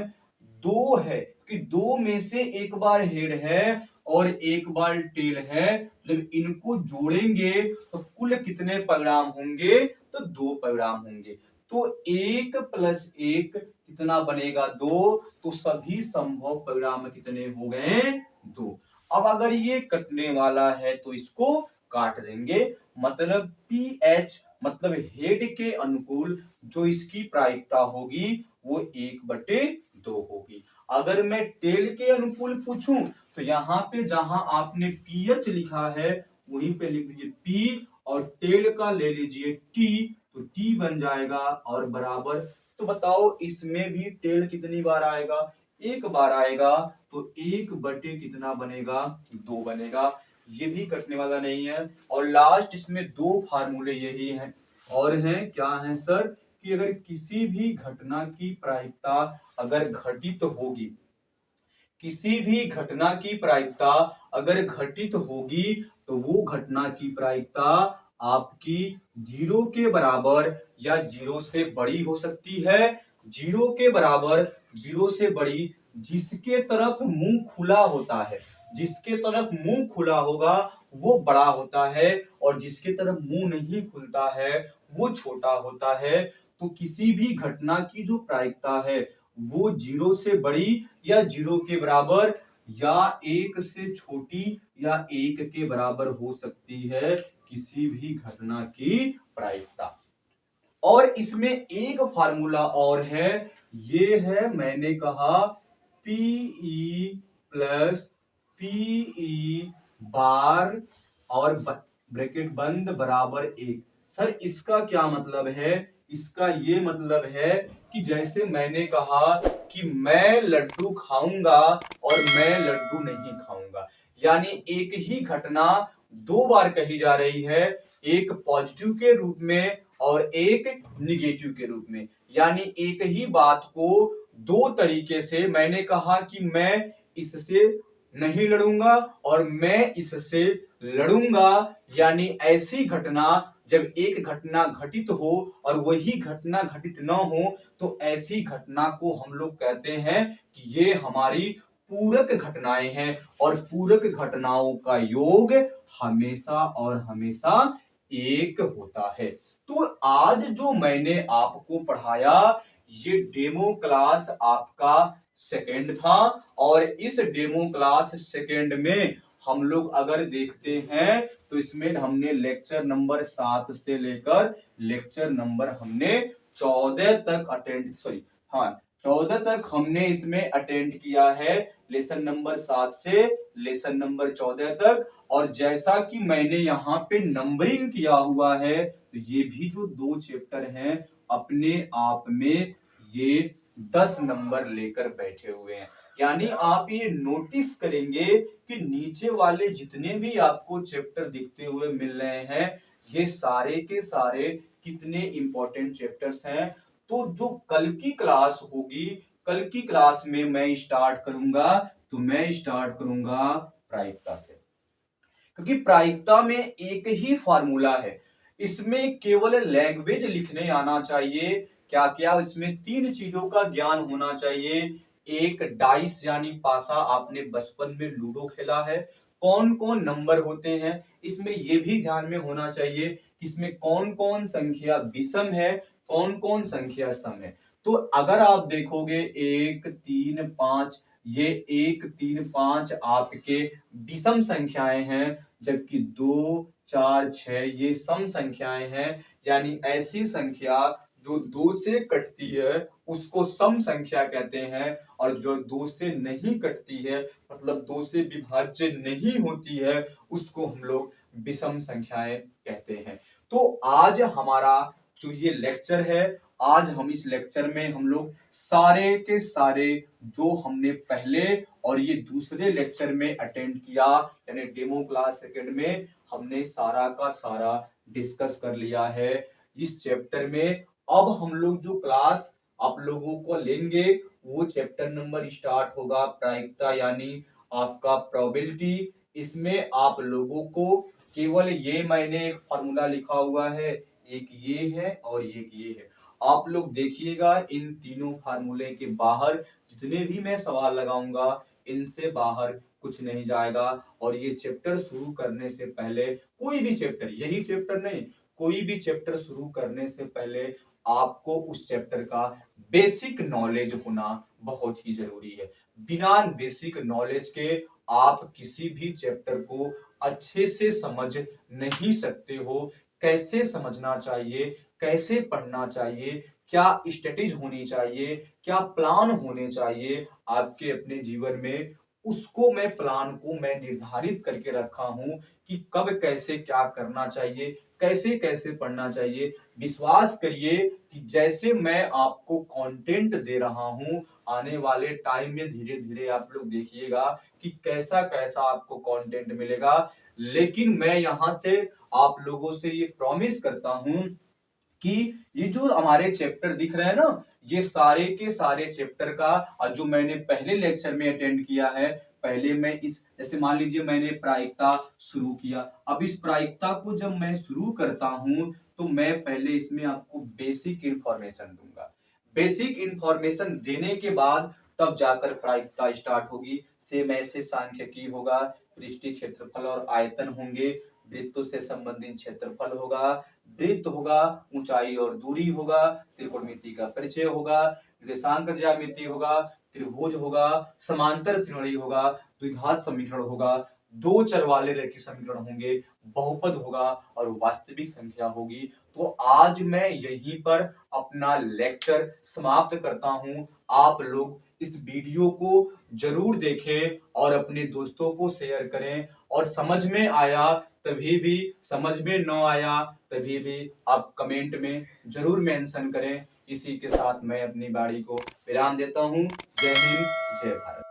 दो है, कि दो में से एक बार हेड है और एक बार टेल है, जब इनको जोड़ेंगे तो कुल कितने परिणाम होंगे, तो दो परिणाम होंगे। तो एक प्लस एक कितना बनेगा, दो, तो सभी संभव परिणाम कितने हो गए, दो। अब अगर ये कटने वाला है तो इसको काट देंगे, मतलब PH मतलब हेड के अनुकूल जो इसकी प्रायिकता होगी वो 1/2 होगी। अगर मैं टेल के अनुकूल पूछूं तो यहाँ पे जहां आपने PH लिखा है वहीं पे लिख दीजिए P, और टेल का ले लीजिए T, तो T बन जाएगा और बराबर। तो बताओ इसमें भी टेल कितनी बार आएगा, एक बार आएगा, तो 1/2 कितना बनेगा, 2 बनेगा। ये भी कटने वाला नहीं है। और लास्ट इसमें दो फार्मूले यही हैं, और हैं क्या है सर, कि अगर किसी भी घटना की प्रायिकता अगर घटित होगी, किसी भी घटना की प्रायिकता अगर घटित होगी, तो वो घटना की प्रायिकता आपकी 0 के बराबर या 0 से बड़ी हो सकती है। 0 के बराबर, 0 से बड़ी, जिसके तरफ मुंह खुला होता है, जिसके तरफ मुंह खुला होगा वो बड़ा होता है, और जिसके तरफ मुंह नहीं खुलता है वो छोटा होता है। तो किसी भी घटना की जो प्रायिकता है वो 0 से बड़ी या 0 के बराबर या एक से छोटी या एक के बराबर हो सकती है किसी भी घटना की प्रायिकता। और इसमें एक फार्मूला और है, ये है मैंने कहा पीई प्लस पीई बार और ब्रैकेट बंद बराबर एक। सर इसका क्या मतलब है? इसका ये मतलब है कि जैसे मैंने कहा कि मैं लड्डू खाऊंगा और मैं लड्डू नहीं खाऊंगा, यानी एक ही घटना दो बार कही जा रही है, एक पॉजिटिव के रूप में और एक निगेटिव के रूप में। यानी एक ही बात को दो तरीके से, मैंने कहा कि मैं इससे नहीं लड़ूंगा और मैं इससे लड़ूंगा, यानी ऐसी घटना जब एक घटना घटित हो और वही घटना घटित न हो तो ऐसी घटना को हम लोग कहते हैं कि ये हमारी पूरक घटनाएं हैं, और पूरक घटनाओं का योग हमेशा और हमेशा एक होता है। तो आज जो मैंने आपको पढ़ाया ये डेमो क्लास आपका सेकेंड था, और इस डेमो क्लास सेकेंड में हम लोग अगर देखते हैं तो इसमें हमने लेक्चर नंबर 7 से लेकर लेक्चर नंबर हमने 14 तक अटेंड, सॉरी हाँ 14 तक हमने इसमें अटेंड किया है, लेसन नंबर 7 से लेसन नंबर 14 तक। और जैसा कि मैंने यहाँ पे नंबरिंग किया हुआ है तो ये भी जो दो चैप्टर हैं अपने आप में ये 10 नंबर लेकर बैठे हुए हैं। यानी आप ये नोटिस करेंगे कि नीचे वाले जितने भी आपको चैप्टर दिखते हुए मिल रहे हैं ये सारे के सारे कितने इंपॉर्टेंट चैप्टर्स हैं। तो जो कल की क्लास होगी, कल की क्लास में मैं स्टार्ट करूंगा, तो मैं स्टार्ट करूंगा प्रायिकता से, क्योंकि प्रायिकता में एक ही फॉर्मूला है, इसमें केवल लैंग्वेज लिखने आना चाहिए। क्या क्या इसमें तीन चीजों का ज्ञान होना चाहिए। एक डाइस यानी पासा, आपने बचपन में लूडो खेला है, कौन कौन नंबर होते हैं इसमें ये भी ध्यान में होना चाहिए कि इसमें कौन कौन संख्या विषम है, कौन कौन संख्या सम है। तो अगर आप देखोगे 1 3 5, ये 1 3 5 आपके विषम संख्याएं हैं, जबकि 2 4 6 ये सम संख्याएं हैं। यानी ऐसी संख्या जो 2 से कटती है उसको सम संख्या कहते हैं, और जो 2 से नहीं कटती है मतलब 2 से विभाज्य नहीं होती है उसको हम लोग विषम संख्याएं कहते हैं। तो आज हमारा जो ये लेक्चर है, आज हम इस लेक्चर में हम लोग सारे के सारे जो हमने पहले और ये दूसरे लेक्चर में अटेंड किया, यानी डेमो क्लास सेकंड में हमने सारा का सारा डिस्कस कर लिया है इस चैप्टर में। अब हम लोग जो क्लास आप लोगों को लेंगे वो चैप्टर नंबर स्टार्ट होगा प्रायिकता, यानी आपका प्रोबेबिलिटी। इसमें आप लोगों को केवल ये मैंने एक फॉर्मूला लिखा हुआ है, एक ये है और एक ये है, आप लोग देखिएगा इन तीनों फार्मूले के बाहर जितने भी मैं सवाल लगाऊंगा इनसे बाहर कुछ नहीं जाएगा। और ये चैप्टर शुरू करने से पहले, कोई भी चैप्टर, यही चैप्टर नहीं, कोई भी चैप्टर शुरू करने से पहले आपको उस चैप्टर का बेसिक नॉलेज होना बहुत ही जरूरी है। बिना बेसिक नॉलेज के आप किसी भी चैप्टर को अच्छे से समझ नहीं सकते हो। कैसे समझना चाहिए, कैसे पढ़ना चाहिए, क्या स्ट्रेटेजी होनी चाहिए, क्या प्लान होने चाहिए आपके अपने जीवन में, उसको मैं प्लान को मैं निर्धारित करके रखा हूं कि कब कैसे क्या करना चाहिए, कैसे कैसे पढ़ना चाहिए। विश्वास करिए कि जैसे मैं आपको कंटेंट दे रहा हूं आने वाले टाइम में धीरे धीरे आप लोग देखिएगा कि कैसा कैसा आपको कंटेंट मिलेगा। लेकिन मैं यहां से आप लोगों से ये प्रॉमिस करता हूं कि ये जो हमारे चैप्टर दिख रहे हैं ना, ये सारे के सारे चैप्टर का जो मैंने पहले लेक्चर में अटेंड किया है, पहले मैं इस, जैसे मान लीजिए मैंने प्रायिकता शुरू किया, अब इस प्रायिकता को जब मैं शुरू करता हूं तो मैं पहले इसमें आपको बेसिक इंफॉर्मेशन दूंगा। बेसिक इंफॉर्मेशन देने के बाद तब जाकर प्रायिकता स्टार्ट होगी। सेम ऐसे सांख्यिकी होगा, पृष्ठीय क्षेत्रफल और आयतन होंगे, वृत्तों से संबंधित क्षेत्रफल होगा, वृत्त होगा, ऊंचाई और दूरी होगा, त्रिकोणमिति का परिचय होगा, निर्देशांक ज्यामिति होगा, त्रिभुज होगा, समांतर श्रेणी होगा, द्विघात समीकरण होगा, दो चर वाले रैखिक समीकरण होंगे, बहुपद होगा और वास्तविक संख्या होगी। तो आज मैं यहीं पर अपना लेक्चर समाप्त करता हूं। आप लोग इस वीडियो को जरूर देखें और अपने दोस्तों को शेयर करें, और समझ में आया तभी भी, समझ में न आया तभी भी आप कमेंट में जरूर मेंशन करें। इसी के साथ मैं अपनी वाणी को विराम देता हूं। जय हिंद, जय भारत।